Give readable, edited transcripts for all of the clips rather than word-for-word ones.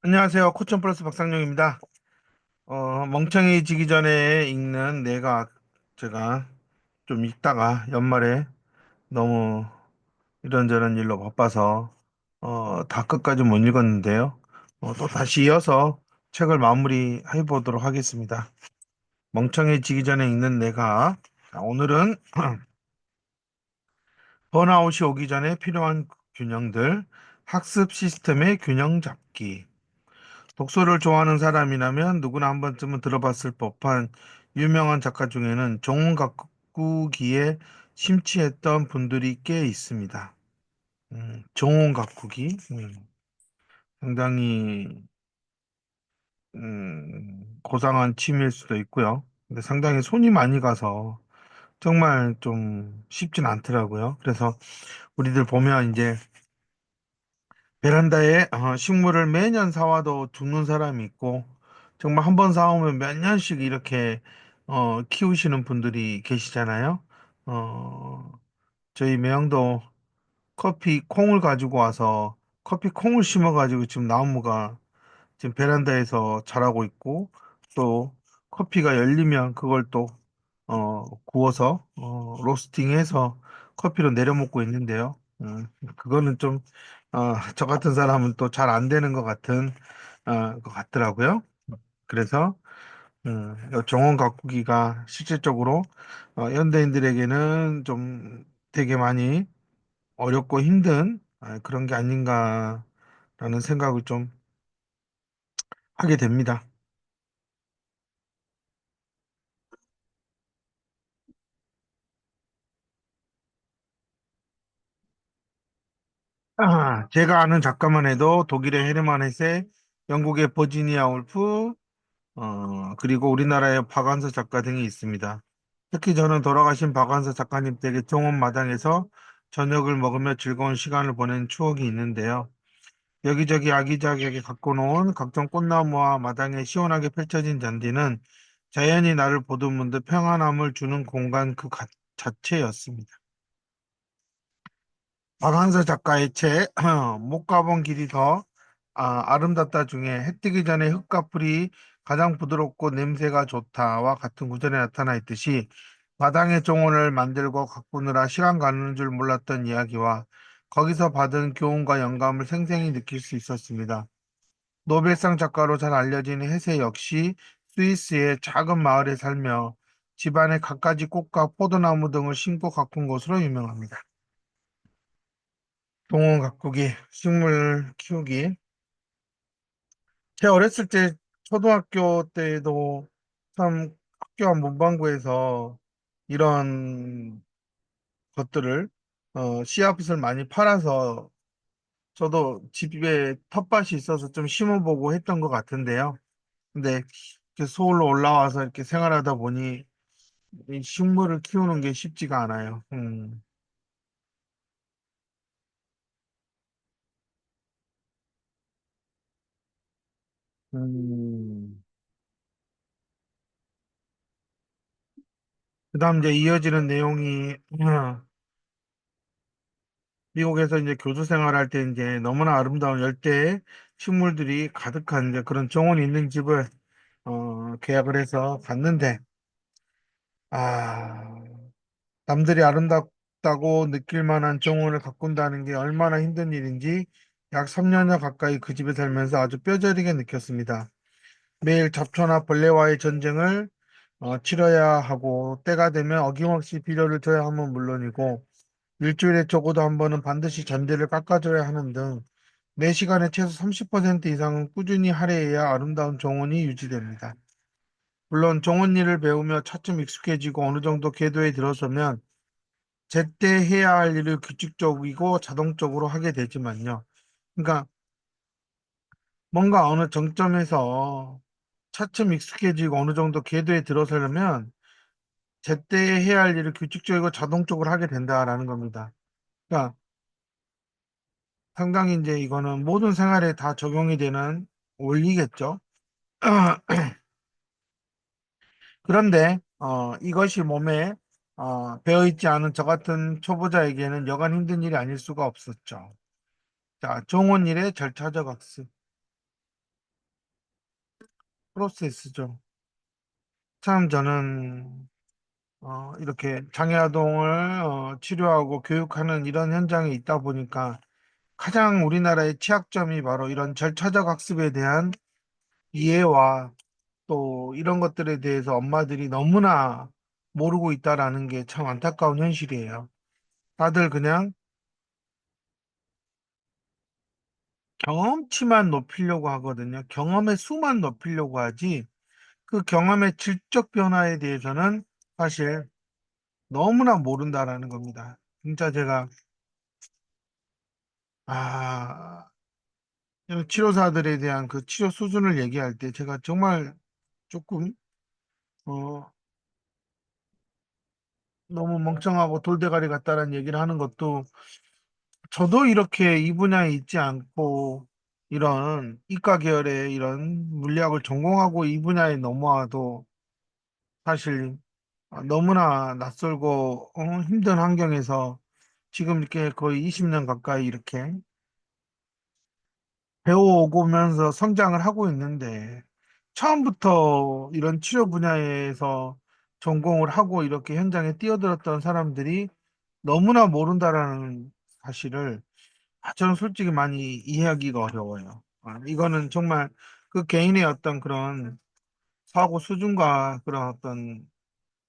안녕하세요. 코천 플러스 박상용입니다. 멍청해지기 전에 읽는 내가 제가 좀 읽다가 연말에 너무 이런저런 일로 바빠서 다 끝까지 못 읽었는데요. 또 다시 이어서 책을 마무리해 보도록 하겠습니다. 멍청해지기 전에 읽는 내가 자, 오늘은 번아웃이 오기 전에 필요한 균형들 학습 시스템의 균형 잡기 독서를 좋아하는 사람이라면 누구나 한 번쯤은 들어봤을 법한 유명한 작가 중에는 종은 가꾸기에 심취했던 분들이 꽤 있습니다. 종은 가꾸기 상당히 고상한 취미일 수도 있고요. 근데 상당히 손이 많이 가서 정말 좀 쉽진 않더라고요. 그래서 우리들 보면 이제 베란다에 식물을 매년 사와도 죽는 사람이 있고 정말 한 번 사오면 몇 년씩 이렇게 키우시는 분들이 계시잖아요. 어, 저희 매형도 커피 콩을 가지고 와서 커피 콩을 심어가지고 지금 나무가 지금 베란다에서 자라고 있고 또 커피가 열리면 그걸 또 구워서 로스팅해서 커피로 내려 먹고 있는데요. 그거는 좀 저 같은 사람은 또 잘 안 되는 것 같은 것 같더라고요. 그래서 정원 가꾸기가 실질적으로 현대인들에게는 좀 되게 많이 어렵고 힘든 그런 게 아닌가라는 생각을 좀 하게 됩니다. 제가 아는 작가만 해도 독일의 헤르만 헤세, 영국의 버지니아 울프, 그리고 우리나라의 박완서 작가 등이 있습니다. 특히 저는 돌아가신 박완서 작가님 댁의 정원 마당에서 저녁을 먹으며 즐거운 시간을 보낸 추억이 있는데요. 여기저기 아기자기하게 갖고 놓은 각종 꽃나무와 마당에 시원하게 펼쳐진 잔디는 자연이 나를 보듬은 듯 평안함을 주는 공간 자체였습니다. 박한서 작가의 책, 못 가본 길이 더 름답다 중에 해 뜨기 전에 흙과 풀이 가장 부드럽고 냄새가 좋다와 같은 구절에 나타나 있듯이 마당의 정원을 만들고 가꾸느라 시간 가는 줄 몰랐던 이야기와 거기서 받은 교훈과 영감을 생생히 느낄 수 있었습니다. 노벨상 작가로 잘 알려진 해세 역시 스위스의 작은 마을에 살며 집안에 갖가지 꽃과 포도나무 등을 심고 가꾼 것으로 유명합니다. 동원 가꾸기, 식물 키우기. 제 어렸을 때 초등학교 때도 참 학교 앞 문방구에서 이런 것들을 씨앗을 많이 팔아서 저도 집에 텃밭이 있어서 좀 심어보고 했던 것 같은데요. 근데 이렇게 서울로 올라와서 이렇게 생활하다 보니 이 식물을 키우는 게 쉽지가 않아요. 음. 그다음 이제 이어지는 내용이 미국에서 이제 교수 생활할 때 이제 너무나 아름다운 열대 식물들이 가득한 이제 그런 정원이 있는 집을 계약을 해서 갔는데 아 남들이 아름답다고 느낄 만한 정원을 가꾼다는 게 얼마나 힘든 일인지 약 3년여 가까이 그 집에 살면서 아주 뼈저리게 느꼈습니다. 매일 잡초나 벌레와의 전쟁을 치러야 하고 때가 되면 어김없이 비료를 줘야 하면 물론이고 일주일에 적어도 한 번은 반드시 잔디를 깎아줘야 하는 등 매 시간에 최소 30% 이상은 꾸준히 할애해야 아름다운 정원이 유지됩니다. 물론 정원 일을 배우며 차츰 익숙해지고 어느 정도 궤도에 들어서면 제때 해야 할 일을 규칙적이고 자동적으로 하게 되지만요. 그러니까 뭔가 어느 정점에서 차츰 익숙해지고 어느 정도 궤도에 들어서려면 제때 해야 할 일을 규칙적이고 자동적으로 하게 된다라는 겁니다. 그러니까 상당히 이제 이거는 모든 생활에 다 적용이 되는 원리겠죠. 그런데 이것이 몸에 배어 있지 않은 저 같은 초보자에게는 여간 힘든 일이 아닐 수가 없었죠. 자, 종원 일의 절차적 학습. 프로세스죠. 참 저는 이렇게 장애아동을 치료하고 교육하는 이런 현장에 있다 보니까 가장 우리나라의 취약점이 바로 이런 절차적 학습에 대한 이해와 또 이런 것들에 대해서 엄마들이 너무나 모르고 있다라는 게 참 안타까운 현실이에요. 다들 그냥 경험치만 높이려고 하거든요. 경험의 수만 높이려고 하지 그 경험의 질적 변화에 대해서는 사실 너무나 모른다라는 겁니다. 진짜 제가 아 이런 치료사들에 대한 그 치료 수준을 얘기할 때 제가 정말 조금 어 너무 멍청하고 돌대가리 같다라는 얘기를 하는 것도 저도 이렇게 이 분야에 있지 않고 이런 이과 계열의 이런 물리학을 전공하고 이 분야에 넘어와도 사실 너무나 낯설고 힘든 환경에서 지금 이렇게 거의 20년 가까이 이렇게 배워오면서 성장을 하고 있는데 처음부터 이런 치료 분야에서 전공을 하고 이렇게 현장에 뛰어들었던 사람들이 너무나 모른다라는 사실을 저는 솔직히 많이 이해하기가 어려워요. 이거는 정말 그 개인의 어떤 그런 사고 수준과 그런 어떤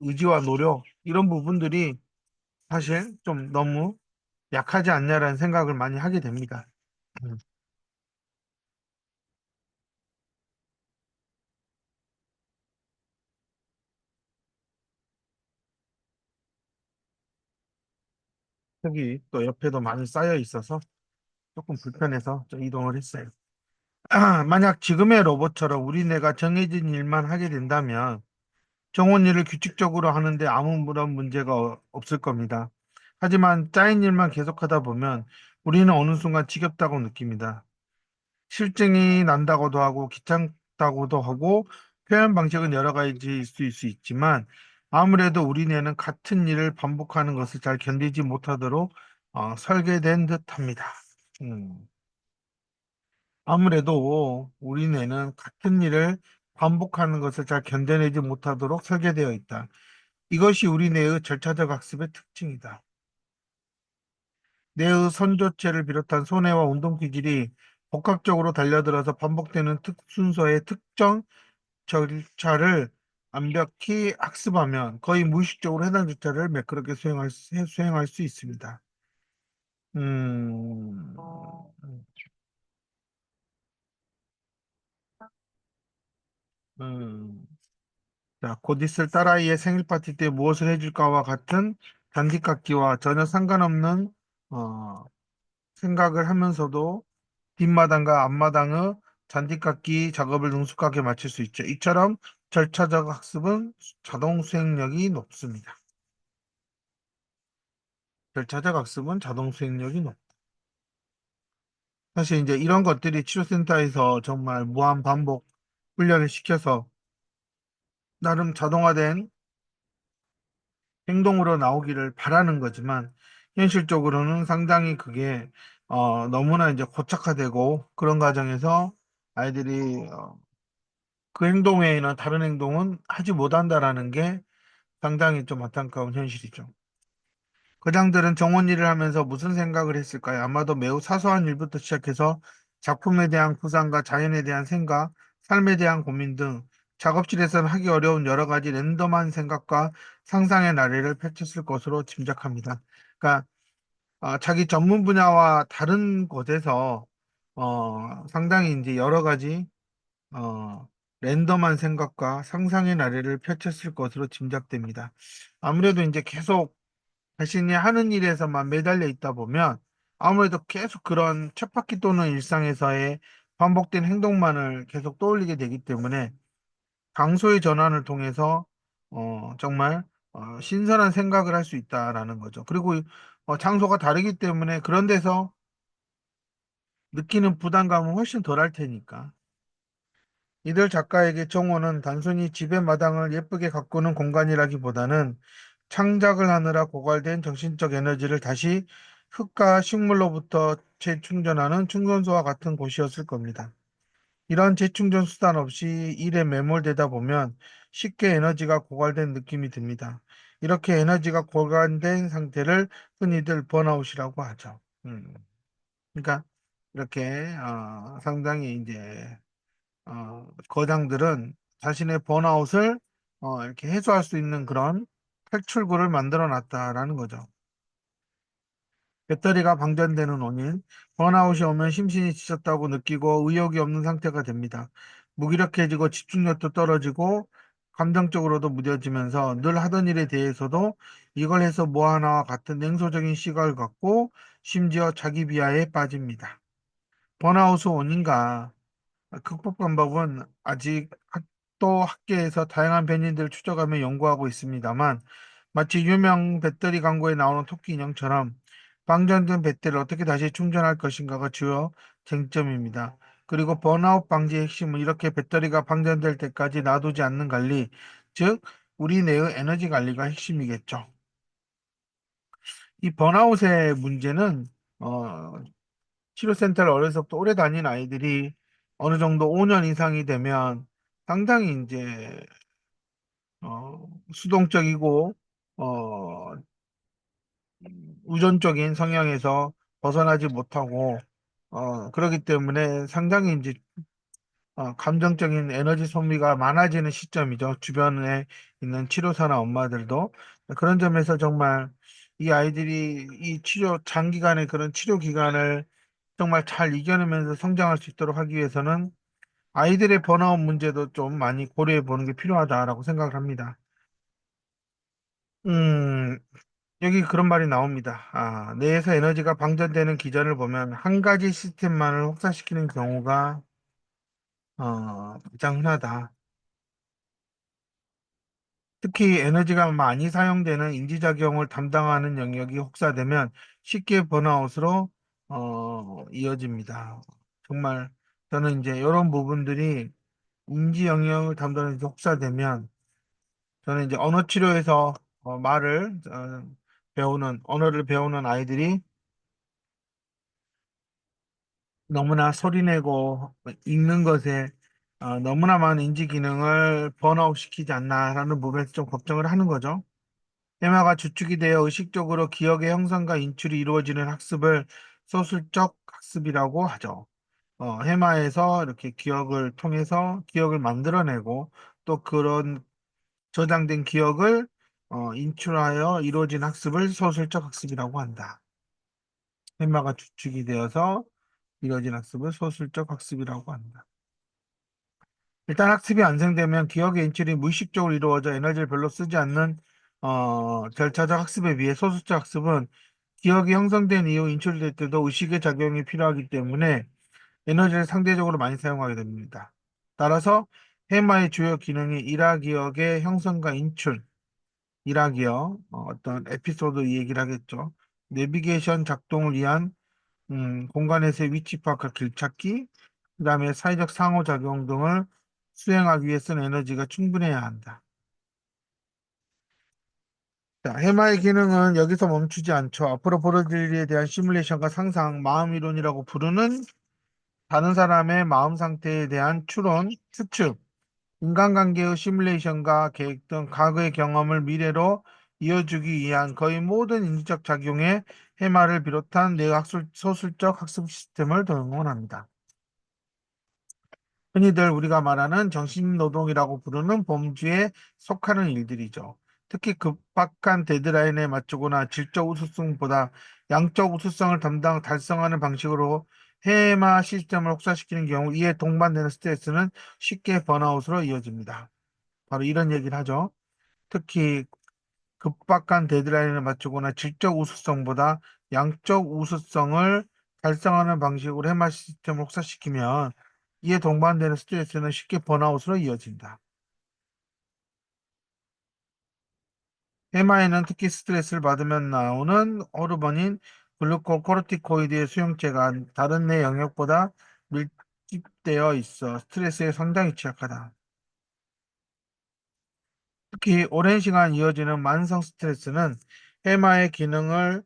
의지와 노력 이런 부분들이 사실 좀 너무 약하지 않냐라는 생각을 많이 하게 됩니다. 음, 여기 또 옆에도 많이 쌓여 있어서 조금 불편해서 좀 이동을 했어요. 만약 지금의 로봇처럼 우리뇌가 정해진 일만 하게 된다면 정원 일을 규칙적으로 하는데 아무런 문제가 없을 겁니다. 하지만 짜인 일만 계속하다 보면 우리는 어느 순간 지겹다고 느낍니다. 실증이 난다고도 하고 귀찮다고도 하고 표현 방식은 여러 가지일 수 있지만 아무래도 우리뇌는 같은 일을 반복하는 것을 잘 견디지 못하도록 설계된 듯합니다. 음. 아무래도 우리뇌는 같은 일을 반복하는 것을 잘 견뎌내지 못하도록 설계되어 있다. 이것이 우리뇌의 절차적 학습의 특징이다. 뇌의 선조체를 비롯한 손해와 운동 기질이 복합적으로 달려들어서 반복되는 순서의 특정 절차를 완벽히 학습하면 거의 무의식적으로 해당 절차를 매끄럽게 수행할 수 있습니다. 음, 음. 자, 곧 있을 딸아이의 생일 파티 때 무엇을 해줄까와 같은 단디깎기와 전혀 상관없는 어, 생각을 하면서도 뒷마당과 앞마당의 잔디깎기 작업을 능숙하게 마칠 수 있죠. 이처럼 절차적 학습은 자동 수행력이 높습니다. 절차적 학습은 자동 수행력이 높다. 사실 이제 이런 것들이 치료센터에서 정말 무한 반복 훈련을 시켜서 나름 자동화된 행동으로 나오기를 바라는 거지만 현실적으로는 상당히 그게 너무나 이제 고착화되고 그런 과정에서 아이들이 그 행동 외에는 다른 행동은 하지 못한다라는 게 상당히 좀 안타까운 현실이죠. 거장들은 정원 일을 하면서 무슨 생각을 했을까요? 아마도 매우 사소한 일부터 시작해서 작품에 대한 구상과 자연에 대한 생각, 삶에 대한 고민 등 작업실에서는 하기 어려운 여러 가지 랜덤한 생각과 상상의 나래를 펼쳤을 것으로 짐작합니다. 그러니까 자기 전문 분야와 다른 곳에서 상당히 이제 여러 가지 어, 랜덤한 생각과 상상의 나래를 펼쳤을 것으로 짐작됩니다. 아무래도 이제 계속 자신이 하는 일에서만 매달려 있다 보면 아무래도 계속 그런 쳇바퀴 도는 일상에서의 반복된 행동만을 계속 떠올리게 되기 때문에 장소의 전환을 통해서 정말 신선한 생각을 할 수 있다라는 거죠. 그리고 장소가 다르기 때문에 그런 데서 느끼는 부담감은 훨씬 덜할 테니까. 이들 작가에게 정원은 단순히 집의 마당을 예쁘게 가꾸는 공간이라기보다는 창작을 하느라 고갈된 정신적 에너지를 다시 흙과 식물로부터 재충전하는 충전소와 같은 곳이었을 겁니다. 이런 재충전 수단 없이 일에 매몰되다 보면 쉽게 에너지가 고갈된 느낌이 듭니다. 이렇게 에너지가 고갈된 상태를 흔히들 번아웃이라고 하죠. 그러니까 이렇게 상당히 이제 거장들은 자신의 번아웃을 이렇게 해소할 수 있는 그런 탈출구를 만들어 놨다라는 거죠. 배터리가 방전되는 원인, 번아웃이 오면 심신이 지쳤다고 느끼고 의욕이 없는 상태가 됩니다. 무기력해지고 집중력도 떨어지고 감정적으로도 무뎌지면서 늘 하던 일에 대해서도 이걸 해서 뭐 하나와 같은 냉소적인 시각을 갖고 심지어 자기 비하에 빠집니다. 번아웃의 원인과 극복 방법은 아직 또 학계에서 다양한 변이들을 추적하며 연구하고 있습니다만 마치 유명 배터리 광고에 나오는 토끼 인형처럼 방전된 배터리를 어떻게 다시 충전할 것인가가 주요 쟁점입니다. 그리고 번아웃 방지의 핵심은 이렇게 배터리가 방전될 때까지 놔두지 않는 관리, 즉 우리 뇌의 에너지 관리가 핵심이겠죠. 이 번아웃의 문제는 어, 치료센터를 어려서부터 오래 다닌 아이들이 어느 정도 5년 이상이 되면 상당히 이제 수동적이고 어, 의존적인 성향에서 벗어나지 못하고 그렇기 때문에 상당히 이제 감정적인 에너지 소비가 많아지는 시점이죠. 주변에 있는 치료사나 엄마들도 그런 점에서 정말 이 아이들이 이 치료 장기간의 그런 치료 기간을 정말 잘 이겨내면서 성장할 수 있도록 하기 위해서는 아이들의 번아웃 문제도 좀 많이 고려해 보는 게 필요하다라고 생각을 합니다. 음, 여기 그런 말이 나옵니다. 뇌에서 에너지가 방전되는 기전을 보면 한 가지 시스템만을 혹사시키는 경우가 가장 흔하다. 특히 에너지가 많이 사용되는 인지작용을 담당하는 영역이 혹사되면 쉽게 번아웃으로 이어집니다. 정말 저는 이제 이런 부분들이 인지 영역을 담당하는 게 혹사되면 저는 이제 언어 치료에서 배우는 언어를 배우는 아이들이 너무나 소리내고 읽는 것에 너무나 많은 인지 기능을 번아웃 시키지 않나라는 부분에서 좀 걱정을 하는 거죠. 테마가 주축이 되어 의식적으로 기억의 형성과 인출이 이루어지는 학습을 소술적 학습이라고 하죠. 해마에서 이렇게 기억을 통해서 기억을 만들어내고 또 그런 저장된 기억을 인출하여 이루어진 학습을 소술적 학습이라고 한다. 해마가 주축이 되어서 이루어진 학습을 소술적 학습이라고 한다. 일단 학습이 완성되면 기억의 인출이 무의식적으로 이루어져 에너지를 별로 쓰지 않는 절차적 학습에 비해 소수적 학습은 기억이 형성된 이후 인출될 때도 의식의 작용이 필요하기 때문에 에너지를 상대적으로 많이 사용하게 됩니다. 따라서 해마의 주요 기능이 일화 기억의 형성과 인출, 일화 기억, 어떤 에피소드 얘기를 하겠죠. 내비게이션 작동을 위한 공간에서의 위치 파악과 길찾기, 그 다음에 사회적 상호작용 등을 수행하기 위해서는 에너지가 충분해야 한다. 자, 해마의 기능은 여기서 멈추지 않죠. 앞으로 벌어질 일에 대한 시뮬레이션과 상상, 마음 이론이라고 부르는 다른 사람의 마음 상태에 대한 추론, 추측, 인간관계의 시뮬레이션과 계획 등 과거의 경험을 미래로 이어주기 위한 거의 모든 인지적 작용에 해마를 비롯한 뇌학술 소술적 학습 시스템을 동원합니다. 흔히들 우리가 말하는 정신노동이라고 부르는 범주에 속하는 일들이죠. 특히 급박한 데드라인에 맞추거나 질적 우수성보다 양적 우수성을 달성하는 방식으로 해마 시스템을 혹사시키는 경우 이에 동반되는 스트레스는 쉽게 번아웃으로 이어집니다. 바로 이런 얘기를 하죠. 특히 급박한 데드라인을 맞추거나 질적 우수성보다 양적 우수성을 달성하는 방식으로 해마 시스템을 혹사시키면 이에 동반되는 스트레스는 쉽게 번아웃으로 이어진다. 해마에는 특히 스트레스를 받으면 나오는 호르몬인 글루코코르티코이드의 수용체가 다른 뇌 영역보다 밀집되어 있어 스트레스에 상당히 취약하다. 특히 오랜 시간 이어지는 만성 스트레스는 해마의 기능을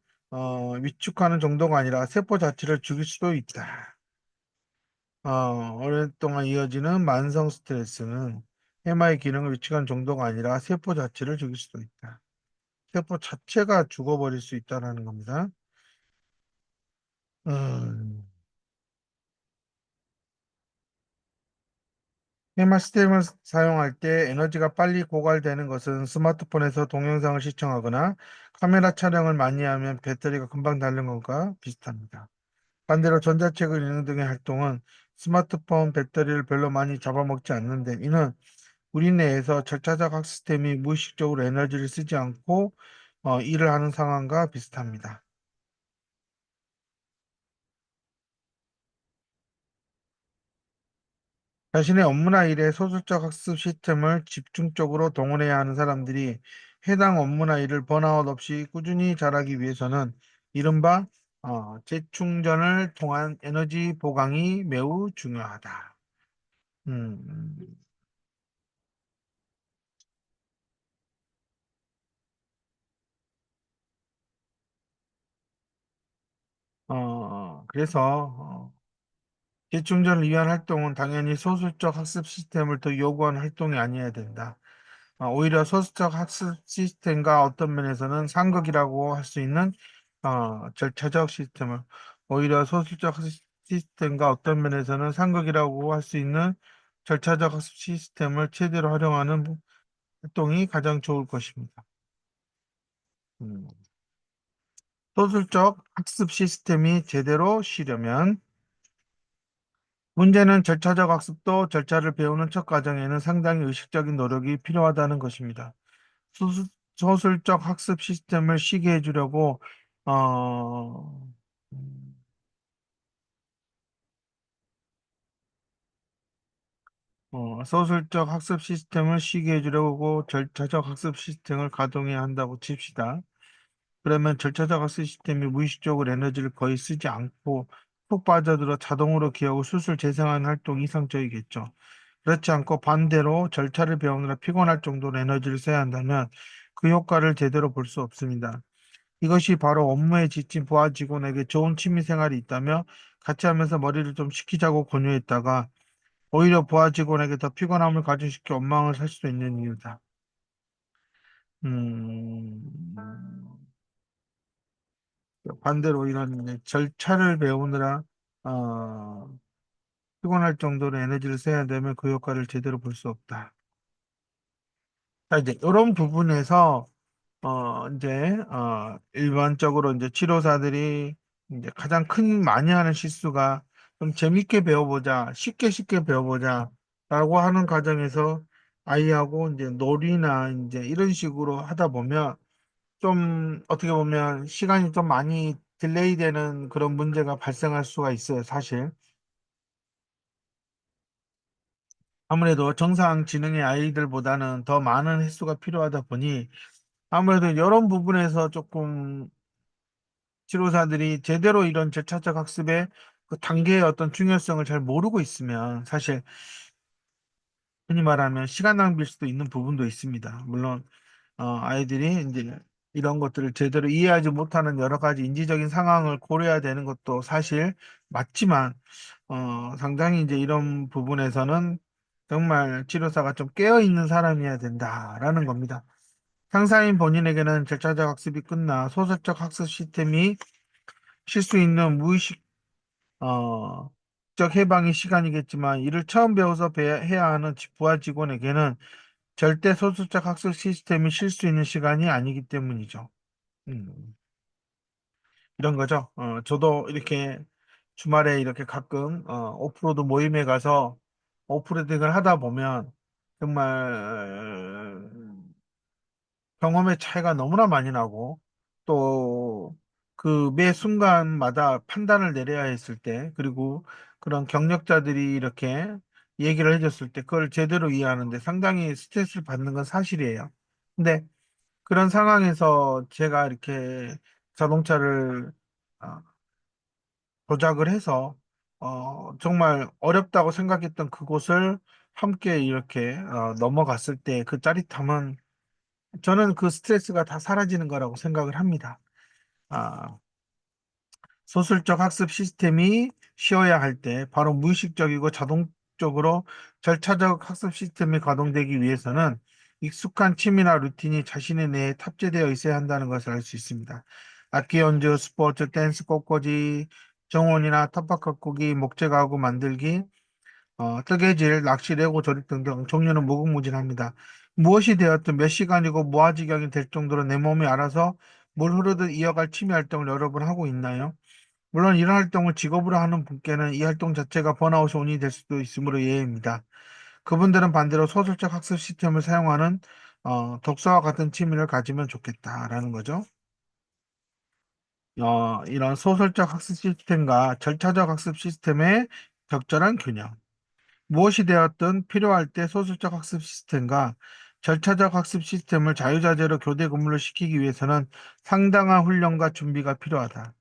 위축하는 정도가 아니라 세포 자체를 죽일 수도 있다. 오랫동안 이어지는 만성 스트레스는 해마의 기능을 위축한 정도가 아니라 세포 자체를 죽일 수도 있다. 세포 자체가 죽어버릴 수 있다는 겁니다. 음, 해마 시스템을 사용할 때 에너지가 빨리 고갈되는 것은 스마트폰에서 동영상을 시청하거나 카메라 촬영을 많이 하면 배터리가 금방 닳는 것과 비슷합니다. 반대로 전자책을 읽는 등의 활동은 스마트폰 배터리를 별로 많이 잡아먹지 않는데 이는 우리 뇌에서 절차적 학습 시스템이 무의식적으로 에너지를 쓰지 않고 일을 하는 상황과 비슷합니다. 자신의 업무나 일에 소수적 학습 시스템을 집중적으로 동원해야 하는 사람들이 해당 업무나 일을 번아웃 없이 꾸준히 잘하기 위해서는 이른바 재충전을 통한 에너지 보강이 매우 중요하다. 음, 그래서 재충전을 위한 활동은 당연히 소수적 학습 시스템을 더 요구하는 활동이 아니어야 된다. 오히려 소수적 학습 시스템과 어떤 면에서는 상극이라고 할 수 있는 절차적 시스템을 오히려 소수적 학습 시스템과 어떤 면에서는 상극이라고 할 수 있는 절차적 학습 시스템을 최대로 활용하는 활동이 가장 좋을 것입니다. 음, 소수적 학습 시스템이 제대로 쉬려면 문제는 절차적 학습도 절차를 배우는 첫 과정에는 상당히 의식적인 노력이 필요하다는 것입니다. 소수, 소설적 학습 시스템을 쉬게 해주려고 어, 음, 소설적 학습 시스템을 쉬게 해주려고 절차적 학습 시스템을 가동해야 한다고 칩시다. 그러면 절차적 학습 시스템이 무의식적으로 에너지를 거의 쓰지 않고 푹 빠져들어 자동으로 기억을 술술 재생하는 활동이 이상적이겠죠. 그렇지 않고 반대로 절차를 배우느라 피곤할 정도로 에너지를 써야 한다면 그 효과를 제대로 볼 수 없습니다. 이것이 바로 업무에 지친 부하 직원에게 좋은 취미 생활이 있다며 같이 하면서 머리를 좀 식히자고 권유했다가 오히려 부하 직원에게 더 피곤함을 가중시켜 원망을 살 수도 있는 이유다. 음, 반대로 이런 이제 절차를 배우느라 어, 피곤할 정도로 에너지를 써야 되면 그 효과를 제대로 볼 수 없다. 자, 이제 이런 부분에서 일반적으로 이제 치료사들이 이제 가장 큰 많이 하는 실수가 좀 재밌게 배워보자, 쉽게 배워보자, 라고 하는 과정에서 아이하고 이제 놀이나 이제 이런 식으로 하다 보면 좀 어떻게 보면 시간이 좀 많이 딜레이 되는 그런 문제가 발생할 수가 있어요, 사실. 아무래도 정상 지능의 아이들보다는 더 많은 횟수가 필요하다 보니 아무래도 이런 부분에서 조금 치료사들이 제대로 이런 절차적 학습의 그 단계의 어떤 중요성을 잘 모르고 있으면 사실 흔히 말하면 시간 낭비일 수도 있는 부분도 있습니다. 물론 아이들이 이제 이런 것들을 제대로 이해하지 못하는 여러 가지 인지적인 상황을 고려해야 되는 것도 사실 맞지만 상당히 이제 이런 부분에서는 정말 치료사가 좀 깨어 있는 사람이어야 된다라는 겁니다. 상사인 본인에게는 절차적 학습이 끝나 소설적 학습 시스템이 쉴 수 있는 무의식 어, 적 해방의 시간이겠지만 이를 처음 배워서 해야 하는 부하 직원에게는 절대 소수적 학습 시스템이 쉴 수 있는 시간이 아니기 때문이죠. 음, 이런 거죠. 저도 이렇게 주말에 이렇게 가끔 오프로드 모임에 가서 오프로딩을 하다 보면 정말 경험의 차이가 너무나 많이 나고 또 그 매 순간마다 판단을 내려야 했을 때 그리고 그런 경력자들이 이렇게 얘기를 해줬을 때 그걸 제대로 이해하는데 상당히 스트레스를 받는 건 사실이에요. 근데 그런 상황에서 제가 이렇게 자동차를 어, 조작을 해서 정말 어렵다고 생각했던 그곳을 함께 이렇게 넘어갔을 때 그 짜릿함은 저는 그 스트레스가 다 사라지는 거라고 생각을 합니다. 아, 소설적 학습 시스템이 쉬어야 할 때 바로 무의식적이고 자동적으로 절차적 학습 시스템이 가동되기 위해서는 익숙한 취미나 루틴이 자신의 뇌에 탑재되어 있어야 한다는 것을 알 수 있습니다. 악기 연주, 스포츠, 댄스, 꽃꽂이, 정원이나 텃밭 가꾸기, 목재 가구 만들기, 뜨개질, 낚시, 레고 조립 등등 종류는 무궁무진합니다. 무엇이 되었든 몇 시간이고 무아지경이 될 정도로 내 몸이 알아서 물 흐르듯 이어갈 취미 활동을 여러 번 하고 있나요? 물론 이런 활동을 직업으로 하는 분께는 이 활동 자체가 번아웃이 원인이 될 수도 있으므로 예외입니다. 그분들은 반대로 소설적 학습 시스템을 사용하는 독서와 같은 취미를 가지면 좋겠다라는 거죠. 이런 소설적 학습 시스템과 절차적 학습 시스템의 적절한 균형. 무엇이 되었든 필요할 때 소설적 학습 시스템과 절차적 학습 시스템을 자유자재로 교대 근무를 시키기 위해서는 상당한 훈련과 준비가 필요하다.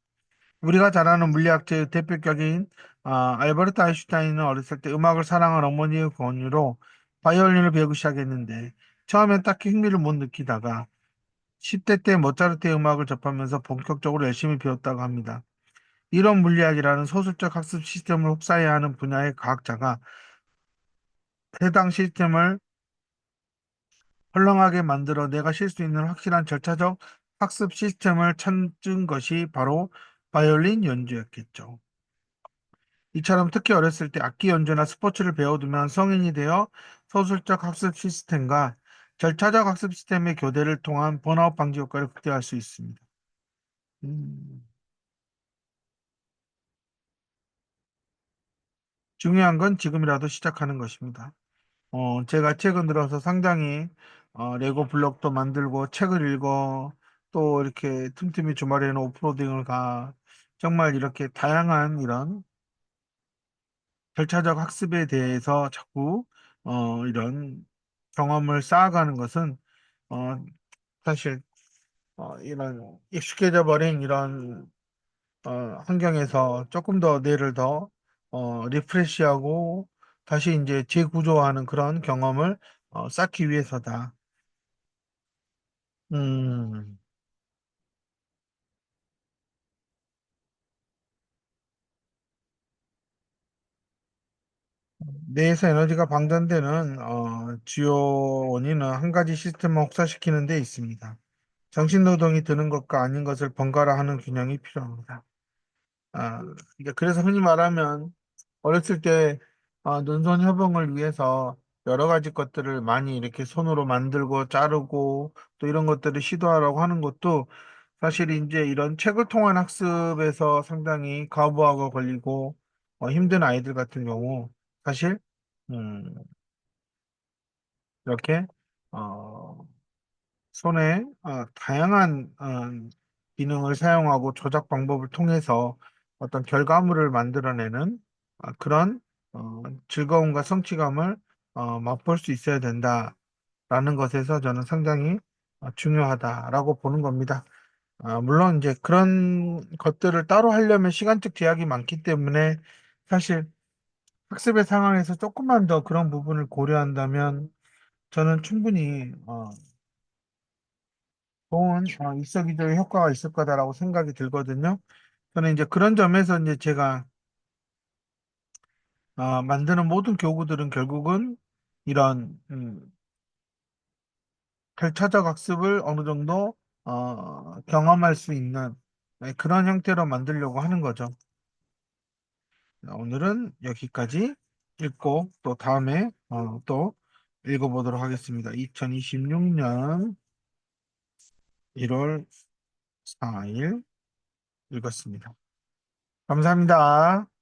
우리가 잘 아는 물리학자의 대표격인 알버트 아인슈타인은 어렸을 때 음악을 사랑한 어머니의 권유로 바이올린을 배우기 시작했는데 처음엔 딱히 흥미를 못 느끼다가 10대 때 모차르트의 음악을 접하면서 본격적으로 열심히 배웠다고 합니다. 이런 물리학이라는 소설적 학습 시스템을 혹사해야 하는 분야의 과학자가 해당 시스템을 헐렁하게 만들어 내가 쉴 수 있는 확실한 절차적 학습 시스템을 찾은 것이 바로 바이올린 연주였겠죠. 이처럼 특히 어렸을 때 악기 연주나 스포츠를 배워두면 성인이 되어 소설적 학습 시스템과 절차적 학습 시스템의 교대를 통한 번아웃 방지 효과를 극대화할 수 있습니다. 음, 중요한 건 지금이라도 시작하는 것입니다. 제가 최근 들어서 상당히 레고 블록도 만들고 책을 읽어 또 이렇게 틈틈이 주말에는 오프로딩을 가 정말 이렇게 다양한 이런 절차적 학습에 대해서 자꾸 이런 경험을 쌓아가는 것은 어, 사실 이런 익숙해져 버린 이런 환경에서 조금 더 뇌를 더 리프레시하고 다시 이제 재구조하는 그런 경험을 쌓기 위해서다. 음, 뇌에서 에너지가 방전되는 주요 원인은 한 가지 시스템을 혹사시키는 데 있습니다. 정신노동이 드는 것과 아닌 것을 번갈아 하는 균형이 필요합니다. 그래서 흔히 말하면 어렸을 때 눈손 협응을 위해서 여러 가지 것들을 많이 이렇게 손으로 만들고 자르고 또 이런 것들을 시도하라고 하는 것도 사실 이제 이런 책을 통한 학습에서 상당히 과부하가 걸리고 힘든 아이들 같은 경우 사실 음, 이렇게 어, 손에 다양한 기능을 사용하고 조작 방법을 통해서 어떤 결과물을 만들어내는 그런 즐거움과 성취감을 맛볼 수 있어야 된다라는 것에서 저는 상당히 중요하다라고 보는 겁니다. 물론 이제 그런 것들을 따로 하려면 시간적 제약이 많기 때문에 사실 학습의 상황에서 조금만 더 그런 부분을 고려한다면 저는 충분히 좋은 일석이조의 효과가 있을 거다라고 생각이 들거든요. 저는 이제 그런 점에서 이제 제가 만드는 모든 교구들은 결국은 이런 절차적 학습을 어느 정도 경험할 수 있는 그런 형태로 만들려고 하는 거죠. 오늘은 여기까지 읽고 또 다음에 또 읽어보도록 하겠습니다. 2026년 1월 4일 읽었습니다. 감사합니다.